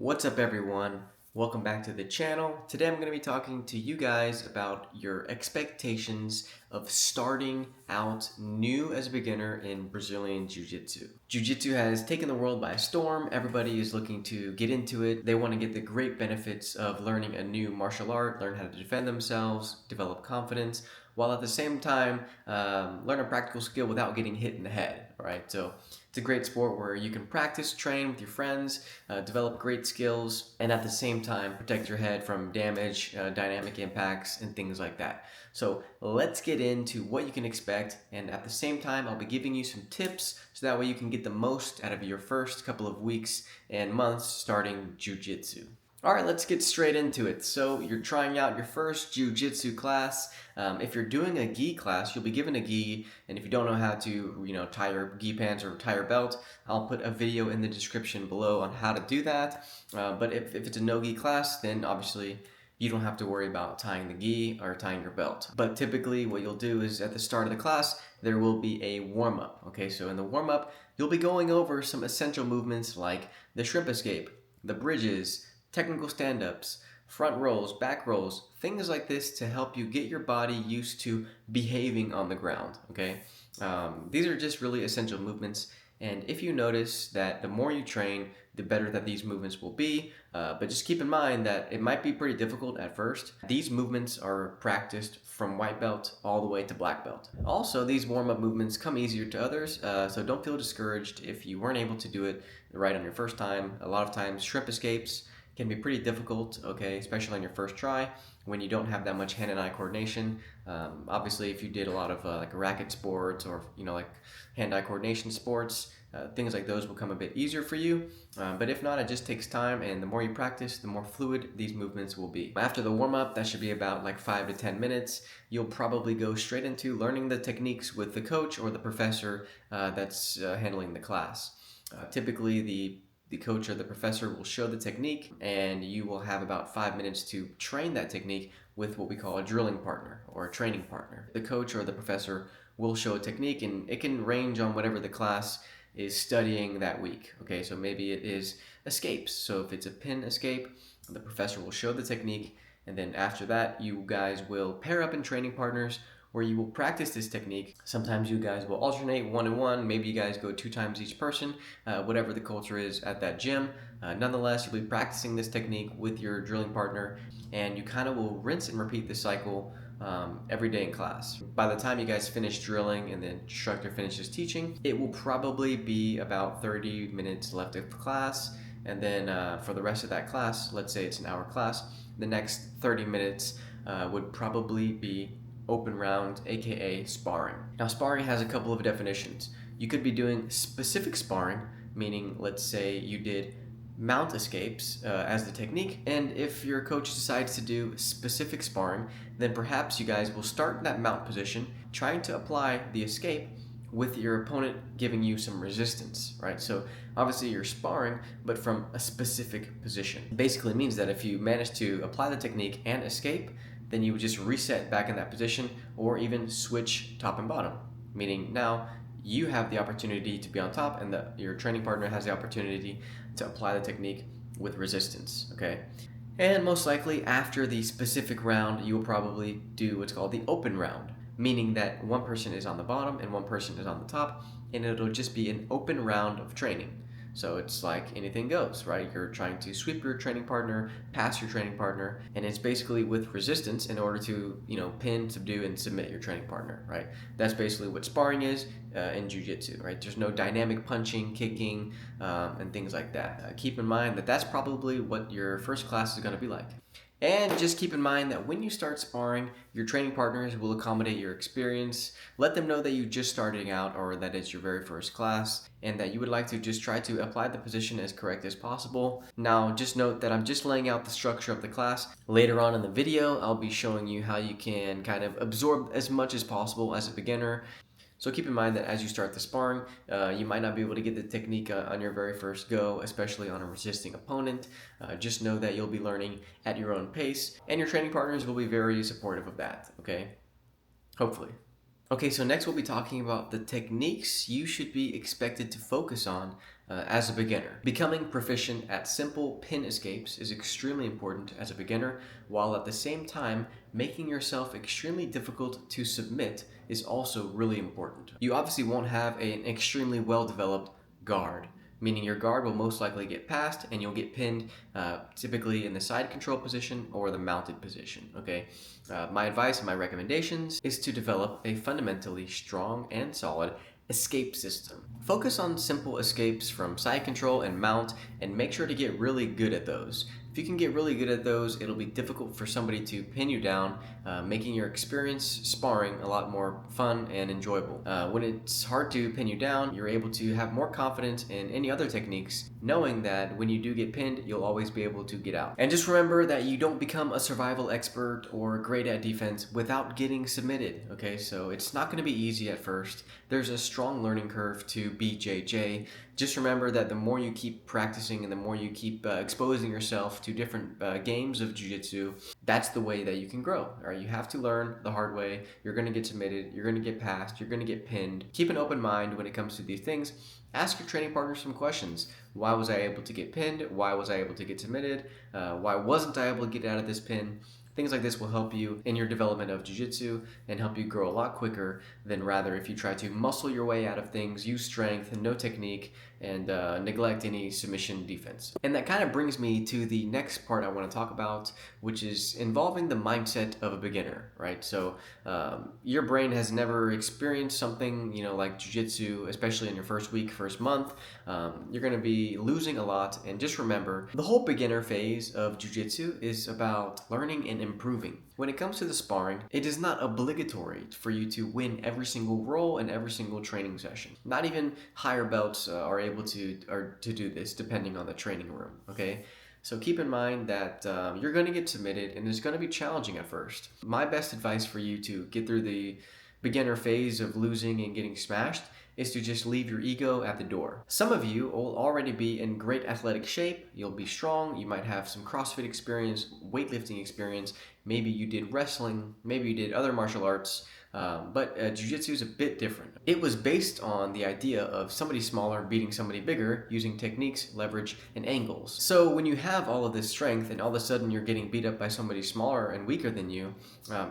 What's up everyone? Welcome back to the channel. Today I'm going to be talking to you guys about your expectations of starting out new as a beginner in Brazilian Jiu-Jitsu. Jiu-Jitsu has taken the world by storm. Everybody is looking to get into it. They want to get the great benefits of learning a new martial art, learn how to defend themselves, develop confidence, while at the same time learn a practical skill without getting hit in the head. All right, so it's a great sport where you can practice, train with your friends, develop great skills, and at the same time protect your head from damage, dynamic impacts, and things like that. So let's get into what you can expect, and at the same time I'll be giving you some tips so that way you can get the most out of your first couple of weeks and months starting Jiu-Jitsu. Alright, let's get straight into it. So you're trying out your first Jiu-Jitsu class. If you're doing a Gi class, you'll be given a Gi, and if you don't know how to, tie your Gi pants or tie your belt, I'll put a video in the description below on how to do that. But if it's a NoGi class, then obviously you don't have to worry about tying the Gi or tying your belt. But typically what you'll do is at the start of the class, there will be a warm-up. Okay, so in the warm-up, you'll be going over some essential movements like the shrimp escape, the bridges, technical stand-ups, front rolls, back rolls, things like this to help you get your body used to behaving on the ground, okay? These are just really essential movements, and if you notice that the more you train, the better that these movements will be, but just keep in mind that it might be pretty difficult at first. These movements are practiced from white belt all the way to black belt. Also, these warm-up movements come easier to others, so don't feel discouraged if you weren't able to do it right on your first time. A lot of times, shrimp escapes can be pretty difficult, okay, especially on your first try when you don't have that much hand and eye coordination. Obviously, if you did a lot of like racket sports or like hand-eye coordination sports, things like those will come a bit easier for you. But if not, it just takes time, and the more you practice, the more fluid these movements will be. After the warm-up, that should be about like 5 to 10 minutes. You'll probably go straight into learning the techniques with the coach or the professor that's handling the class. Typically, the coach or the professor will show the technique, and you will have about 5 minutes to train that technique with what we call a drilling partner or a training partner. The coach or the professor will show a technique, and it can range on whatever the class is studying that week. Okay, so maybe it is escapes. So if it's a pin escape, the professor will show the technique, and then after that, you guys will pair up in training partners where you will practice this technique. Sometimes you guys will alternate 1-on-1, maybe you guys go 2 times each person, whatever the culture is at that gym. Nonetheless, you'll be practicing this technique with your drilling partner, and you kind of will rinse and repeat this cycle every day in class. By the time you guys finish drilling and the instructor finishes teaching, it will probably be about 30 minutes left of class, and then for the rest of that class, let's say it's an hour class, the next 30 minutes would probably be open round, aka sparring. Now, sparring has a couple of definitions. You could be doing specific sparring, meaning let's say you did mount escapes as the technique, and if your coach decides to do specific sparring, then perhaps you guys will start in that mount position, trying to apply the escape with your opponent giving you some resistance, right? So obviously you're sparring, but from a specific position. It basically means that if you manage to apply the technique and escape, then you would just reset back in that position, or even switch top and bottom, meaning now you have the opportunity to be on top, and your training partner has the opportunity to apply the technique with resistance, okay? And most likely after the specific round, you will probably do what's called the open round, meaning that one person is on the bottom and one person is on the top, and it'll just be an open round of training. So it's like anything goes, right? You're trying to sweep your training partner, pass your training partner, and it's basically with resistance in order to, pin, subdue, and submit your training partner, right? That's basically what sparring is in Jiu-Jitsu, right? There's no dynamic punching, kicking, and things like that. Keep in mind that that's probably what your first class is going to be like. And just keep in mind that when you start sparring, your training partners will accommodate your experience. Let them know that you just starting out, or that it's your very first class, and that you would like to just try to apply the position as correct as possible. Now, just note that I'm just laying out the structure of the class. Later on in the video, I'll be showing you how you can kind of absorb as much as possible as a beginner. So keep in mind that as you start the sparring, you might not be able to get the technique on your very first go, especially on a resisting opponent. Just know that you'll be learning at your own pace, and your training partners will be very supportive of that, okay? Hopefully. Okay, so next we'll be talking about the techniques you should be expected to focus on as a beginner. Becoming proficient at simple pin escapes is extremely important as a beginner, while at the same time, making yourself extremely difficult to submit is also really important. You obviously won't have an extremely well-developed guard, meaning your guard will most likely get passed and you'll get pinned, typically in the side control position or the mounted position, okay? My advice and my recommendations is to develop a fundamentally strong and solid escape system. Focus on simple escapes from side control and mount, and make sure to get really good at those. If you can get really good at those, it'll be difficult for somebody to pin you down, making your experience sparring a lot more fun and enjoyable. When it's hard to pin you down, you're able to have more confidence in any other techniques, knowing that when you do get pinned, you'll always be able to get out. And just remember that you don't become a survival expert or great at defense without getting submitted, okay? So it's not gonna be easy at first. There's a strong learning curve to BJJ. Just remember that the more you keep practicing and the more you keep exposing yourself to different games of Jiu-Jitsu, that's the way that you can grow. All right, you have to learn the hard way. You're going to get submitted. You're going to get passed. You're going to get pinned. Keep an open mind when it comes to these things. Ask your training partner some questions. Why was I able to get pinned? Why was I able to get submitted? Why wasn't I able to get out of this pin? Things like this will help you in your development of Jiu-Jitsu and help you grow a lot quicker than rather if you try to muscle your way out of things, use strength and no technique, and neglect any submission defense. And that kind of brings me to the next part I want to talk about, which is involving the mindset of a beginner, right? So your brain has never experienced something, like Jiu-Jitsu, especially in your first week, first month. You're going to be losing a lot. And just remember, the whole beginner phase of Jiu-Jitsu is about learning and improving. When it comes to the sparring, it is not obligatory for you to win every single roll and every single training session. Not even higher belts are able to do this, depending on the training room, okay? So keep in mind that you're going to get submitted and it's going to be challenging at first. My best advice for you to get through the beginner phase of losing and getting smashed is to just leave your ego at the door. Some of you will already be in great athletic shape. You'll be strong. You might have some CrossFit experience, weightlifting experience. Maybe you did wrestling. Maybe you did other martial arts. But Jiu-Jitsu is a bit different. It was based on the idea of somebody smaller beating somebody bigger using techniques, leverage, and angles. So when you have all of this strength and all of a sudden you're getting beat up by somebody smaller and weaker than you,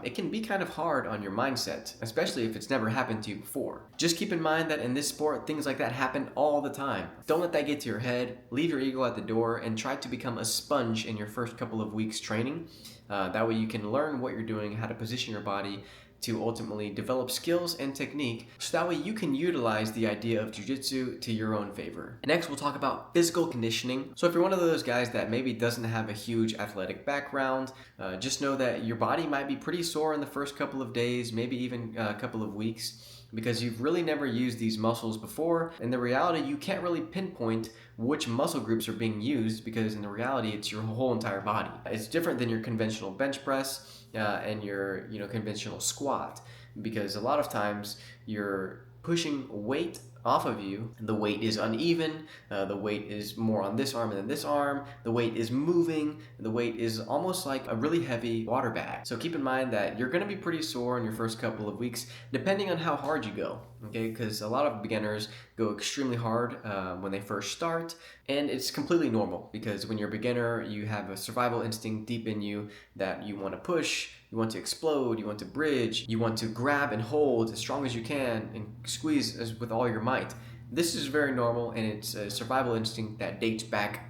it can be kind of hard on your mindset, especially if it's never happened to you before. Just keep in mind that in this sport, things like that happen all the time. Don't let that get to your head. Leave your ego at the door and try to become a sponge in your first couple of weeks training. That way you can learn what you're doing, how to position your body, to ultimately develop skills and technique, so that way you can utilize the idea of Jiu-Jitsu to your own favor. Next, we'll talk about physical conditioning. So if you're one of those guys that maybe doesn't have a huge athletic background, just know that your body might be pretty sore in the first couple of days, maybe even a couple of weeks, because you've really never used these muscles before. In the reality, you can't really pinpoint which muscle groups are being used, because in the reality, it's your whole entire body. It's different than your conventional bench press and your conventional squat, because a lot of times you're pushing weight off of you. The weight is uneven, the weight is more on this arm than this arm, the weight is moving, the weight is almost like a really heavy water bag. So keep in mind that you're going to be pretty sore in your first couple of weeks, depending on how hard you go, okay? Because a lot of beginners go extremely hard when they first start, and it's completely normal, because when you're a beginner, you have a survival instinct deep in you that you want to push, you want to explode, you want to bridge, you want to grab and hold as strong as you can and squeeze with all your might. This is very normal, and it's a survival instinct that dates back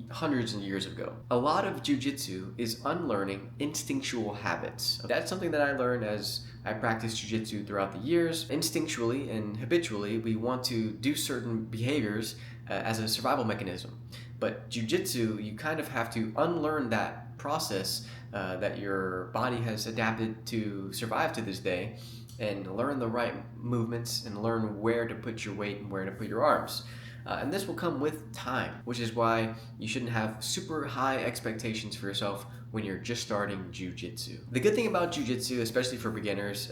hundreds of years ago. A lot of Jiu-Jitsu is unlearning instinctual habits. That's something that I learned as I practiced Jiu-Jitsu throughout the years. Instinctually and habitually, we want to do certain behaviors as a survival mechanism. But Jiu-Jitsu, you kind of have to unlearn that process that your body has adapted to survive to this day, and learn the right movements and learn where to put your weight and where to put your arms. And this will come with time, which is why you shouldn't have super high expectations for yourself when you're just starting Jiu-Jitsu. The good thing about Jiu-Jitsu, especially for beginners,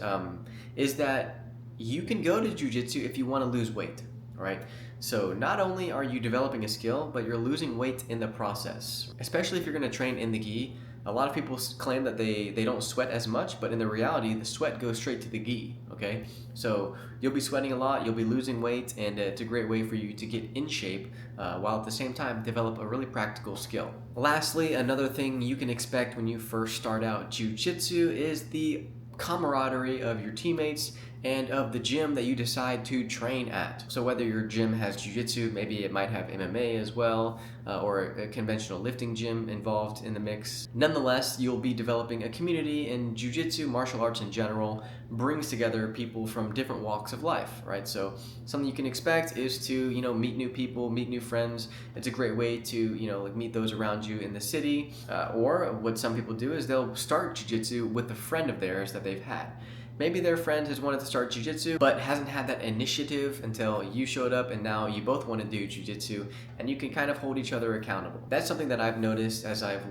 is that you can go to Jiu-Jitsu if you want to lose weight, right? So not only are you developing a skill, but you're losing weight in the process. Especially if you're going to train in the Gi, A lot of people claim that they don't sweat as much, but in the reality, the sweat goes straight to the gi, okay? So you'll be sweating a lot, you'll be losing weight, and it's a great way for you to get in shape while at the same time develop a really practical skill. Lastly, another thing you can expect when you first start out jiu-jitsu is the camaraderie of your teammates and of the gym that you decide to train at. So whether your gym has jiu-jitsu, maybe it might have MMA as well, or a conventional lifting gym involved in the mix. Nonetheless, you'll be developing a community, and jiu-jitsu, martial arts in general, brings together people from different walks of life, right? So something you can expect is to, meet new people, meet new friends. It's a great way to, meet those around you in the city. Or what some people do is they'll start jiu-jitsu with a friend of theirs that they've had. Maybe their friend has wanted to start jiu-jitsu but hasn't had that initiative until you showed up, and now you both want to do jiu-jitsu, and you can kind of hold each other accountable. That's something that I've noticed as I've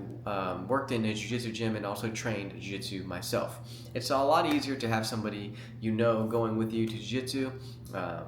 worked in a jiu-jitsu gym and also trained jiu-jitsu myself. It's a lot easier to have somebody going with you to jiu-jitsu,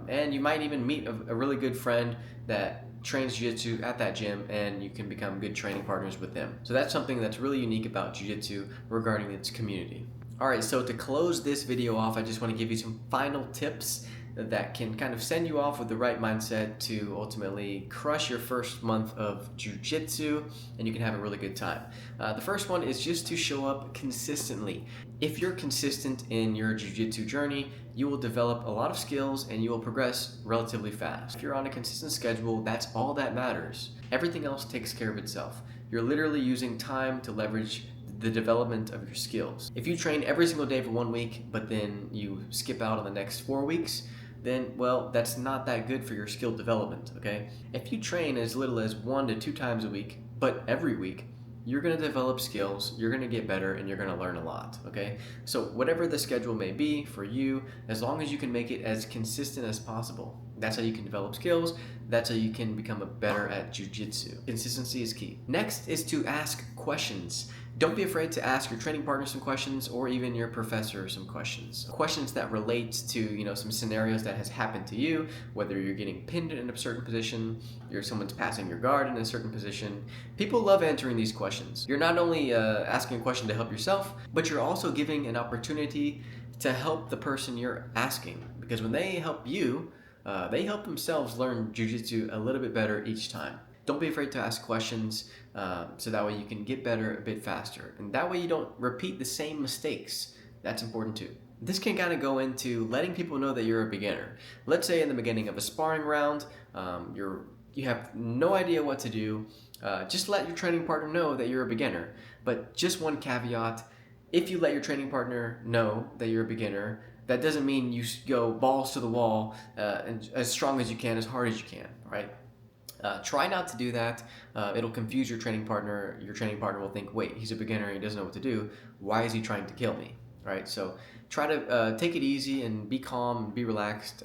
and you might even meet a really good friend that trains jiu-jitsu at that gym, and you can become good training partners with them. So that's something that's really unique about jiu-jitsu regarding its community. Alright, so to close this video off, I just want to give you some final tips that can kind of send you off with the right mindset to ultimately crush your first month of jiu-jitsu, and you can have a really good time. The first one is just to show up consistently. If you're consistent in your jiu-jitsu journey, you will develop a lot of skills and you will progress relatively fast. If you're on a consistent schedule, that's all that matters. Everything else takes care of itself. You're literally using time to leverage the development of your skills. If you train every single day for 1 week, but then you skip out on the next 4 weeks, then, well, that's not that good for your skill development, okay? If you train as little as 1 to 2 times a week, but every week, you're gonna develop skills, you're gonna get better, and you're gonna learn a lot, okay? So whatever the schedule may be for you, as long as you can make it as consistent as possible, that's how you can develop skills, that's how you can become better at jiu-jitsu. Consistency is key. Next is to ask questions. Don't be afraid to ask your training partner some questions, or even your professor some questions. Questions that relate to, some scenarios that has happened to you, whether you're getting pinned in a certain position, someone's passing your guard in a certain position. People love answering these questions. You're not only asking a question to help yourself, but you're also giving an opportunity to help the person you're asking. Because when they help you, they help themselves learn jiu-jitsu a little bit better each time. Don't be afraid to ask questions, so that way you can get better a bit faster. And that way you don't repeat the same mistakes. That's important too. This can kind of go into letting people know that you're a beginner. Let's say in the beginning of a sparring round, you have no idea what to do. Just let your training partner know that you're a beginner. But just one caveat, if you let your training partner know that you're a beginner, that doesn't mean you go balls to the wall and as strong as you can, as hard as you can, right? Try not to do that. It'll confuse your training partner. Your training partner will think, wait, he's a beginner, he doesn't know what to do. Why is he trying to kill me? Right? So try to take it easy and be calm and be relaxed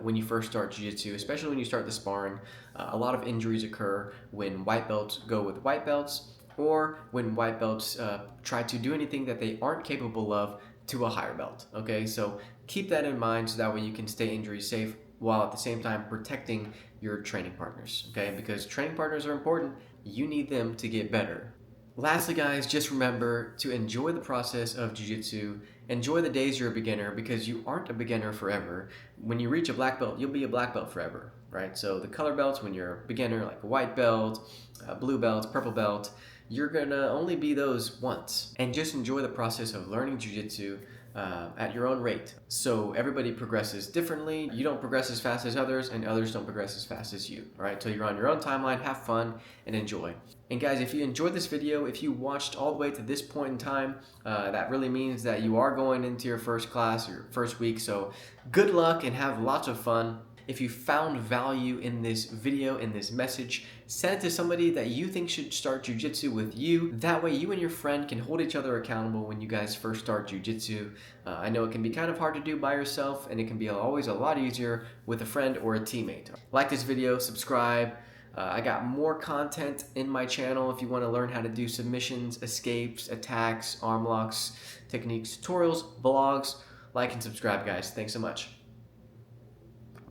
when you first start jiu-jitsu, especially when you start the sparring. A lot of injuries occur when white belts go with white belts, or when white belts try to do anything that they aren't capable of to a higher belt. Okay, so keep that in mind so that way you can stay injury safe while at the same time protecting your training partners, okay? Because training partners are important. You need them to get better. Lastly, guys, just remember to enjoy the process of jiu-jitsu. Enjoy the days you're a beginner, because you aren't a beginner forever. When you reach a black belt, you'll be a black belt forever, right? So the color belts, when you're a beginner, like a white belt, blue belt, purple belt, you're gonna only be those once. And just enjoy the process of learning jiu-jitsu at your own rate. So everybody progresses differently. You don't progress as fast as others, and others don't progress as fast as you, all right? So you're on your own timeline, have fun, and enjoy. And guys, if you enjoyed this video, if you watched all the way to this point in time, that really means that you are going into your first class or your first week. So good luck and have lots of fun. If you found value in this video, in this message, send it to somebody that you think should start jiu-jitsu with you. That way you and your friend can hold each other accountable when you guys first start jiu-jitsu. I know it can be kind of hard to do by yourself, and it can be always a lot easier with a friend or a teammate. Like this video, subscribe. I got more content in my channel if you want to learn how to do submissions, escapes, attacks, arm locks, techniques, tutorials, vlogs. Like and subscribe, guys. Thanks so much.